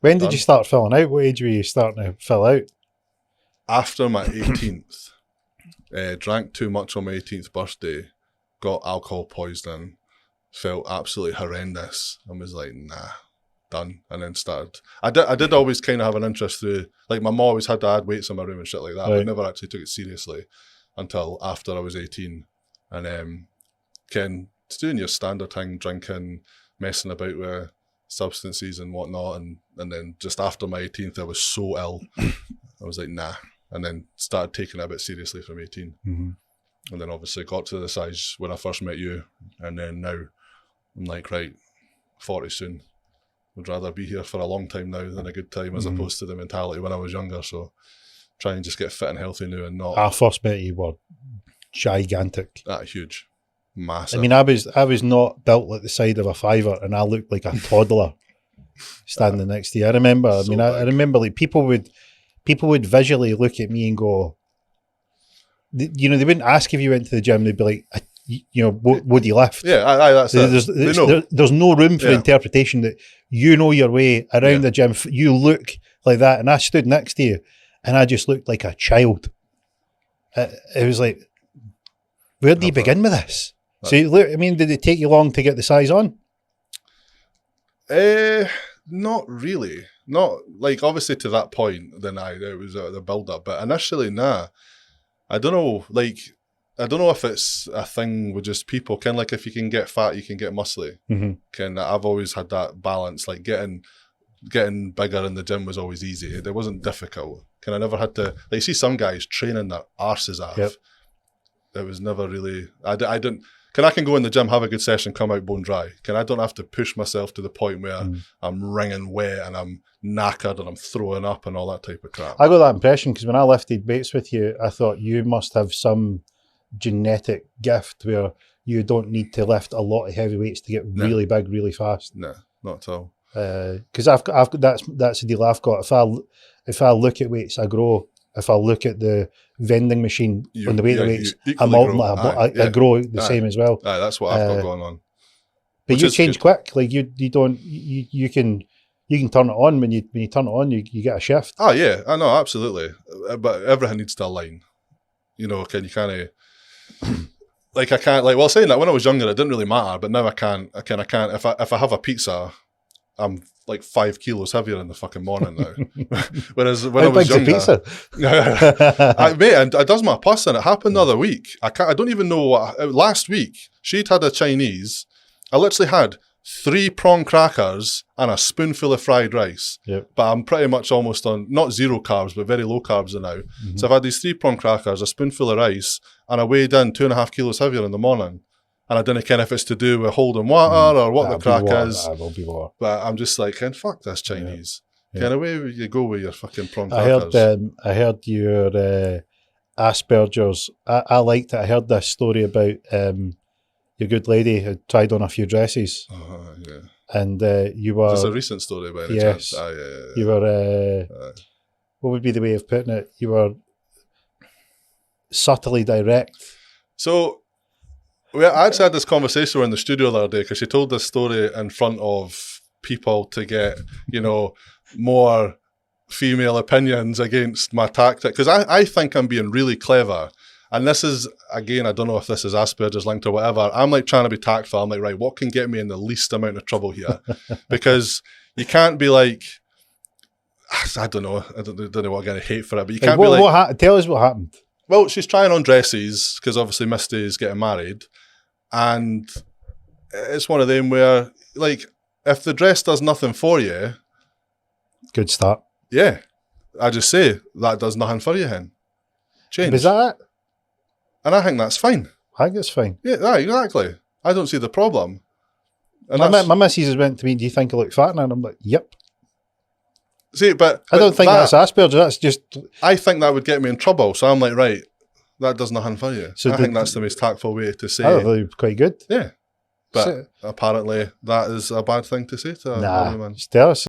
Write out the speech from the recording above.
When did you start filling out? What age were you starting to fill out? After my 18th. Drank too much on my 18th birthday, got alcohol poisoning, felt absolutely horrendous, and was like, nah, done. And then started. I did always kind of have an interest through, like my mum always had to add weights in my room and shit like that, but never actually took it seriously until after I was 18. And doing your standard thing, drinking, messing about with substances and whatnot, and then just after my 18th, I was so ill. I was like, nah. And then started taking it a bit seriously from 18. Mm-hmm. And then obviously got to the size when I first met you. And then now I'm like, right, 40 soon. Would rather be here for a long time now than a good time, as opposed to the mentality when I was younger. So try and just get fit and healthy now and not. I first met you were gigantic. Huge. Massive. I mean, I was not built like the side of a fiver, and I looked like a toddler standing next to you. I remember, I remember like people would visually look at me and go, they wouldn't ask if you went to the gym. They'd be like, what do you lift? Yeah, that's it. There's no room for interpretation that you know your way around the gym. You look like that. And I stood next to you and I just looked like a child. It was like, where do you begin with this? So, did it take you long to get the size on? Not really. Not like obviously to that point. Then it was the build up, but initially, nah. I don't know. Like, I don't know if it's a thing with just people. Kind of like if you can get fat, you can get muscly. Mm-hmm. I've always had that balance. Like getting bigger in the gym was always easy. It wasn't difficult. I never had to. Like, see some guys training their arses off. Yep. It was never really. I didn't. I can go in the gym, have a good session, come out bone dry. I don't have to push myself to the point where I'm wringing wet and I'm knackered and I'm throwing up and all that type of crap. I got that impression because when I lifted weights with you, I thought you must have some genetic gift where you don't need to lift a lot of heavy weights to get really big really fast. No, not at all. Because I've got that's the deal I've got. If I look at weights, I grow. If I look at the vending machine on the weight of weights, I grow the same as well. That's what I've got going on. But you change quick. Like you can turn it on when you turn it on. You get a shift. Oh yeah, I know absolutely. But everything needs to align. You can't. Like I can't. Like saying that when I was younger, it didn't really matter. But now I can't. I can't. If I have a pizza, I'm like 5 kilos heavier in the fucking morning now. Whereas when I was younger, pizza? And it does my puss, and it happened the other week. I don't even know what. Last week, she'd had a Chinese. I literally had 3 prawn crackers and a spoonful of fried rice. Yep. But I'm pretty much almost on, not zero carbs, but very low carbs now. So I've had these 3 prawn crackers, a spoonful of rice, and I weighed in 2.5 kilos heavier in the morning. And I don't care if it's to do with holding water or what the crack is. That will be water. But I'm just like, fuck this Chinese. Away you go with your fucking prawn crackers. I heard your Asperger's. I liked it. I heard this story about your good lady who tried on a few dresses. Yeah. And you were... It's a recent story by any chance. Yeah. You were... what would be the way of putting it? You were subtly direct. So... I actually had this conversation in the studio the other day because she told this story in front of people to get, more female opinions against my tactic. Because I think I'm being really clever. And this is, again, I don't know if this is Asperger's linked or whatever. I'm like trying to be tactful. I'm like, right, what can get me in the least amount of trouble here? Because you can't be like, I don't know. I don't know what I'm going to hate for it. But you can't be like... Tell us what happened. Well, she's trying on dresses because obviously Misty is getting married. And it's one of them where, like, if the dress does nothing for you... Good start. Yeah. I just say, that does nothing for you, hen. Change. Is that it? And I think that's fine. I think it's fine. Yeah, exactly. I don't see the problem. And my missus has went to me, do you think I look fat? And I'm like, yep. See, but I don't think that's Asperger's. That's just... I think that would get me in trouble. So I'm like, right, that does nothing for you. So I think that's the most tactful way to say. I thought it was quite good. Yeah. But apparently that is a bad thing to say to a woman. Just tell us.